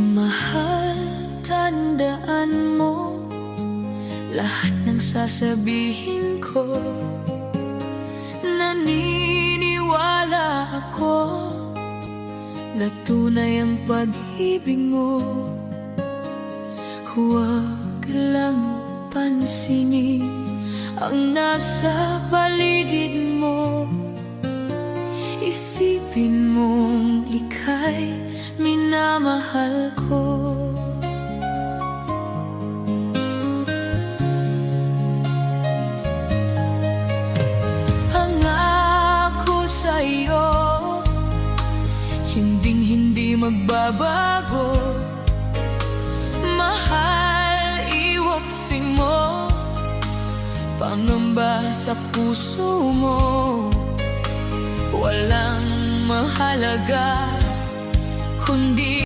Mahal, tandaan mo lahat ng sasabihin ko. Naniniwala ako na tunay ang pag-ibig mo. Huwag lang pansinin ang nasa paligid mo. Isipin mong ika'y minamahal ko. Hangako sa'yo, hinding-hindi magbabago. Mahal, iwaksin mo pangamba sa puso mo. Walang mahalaga kundi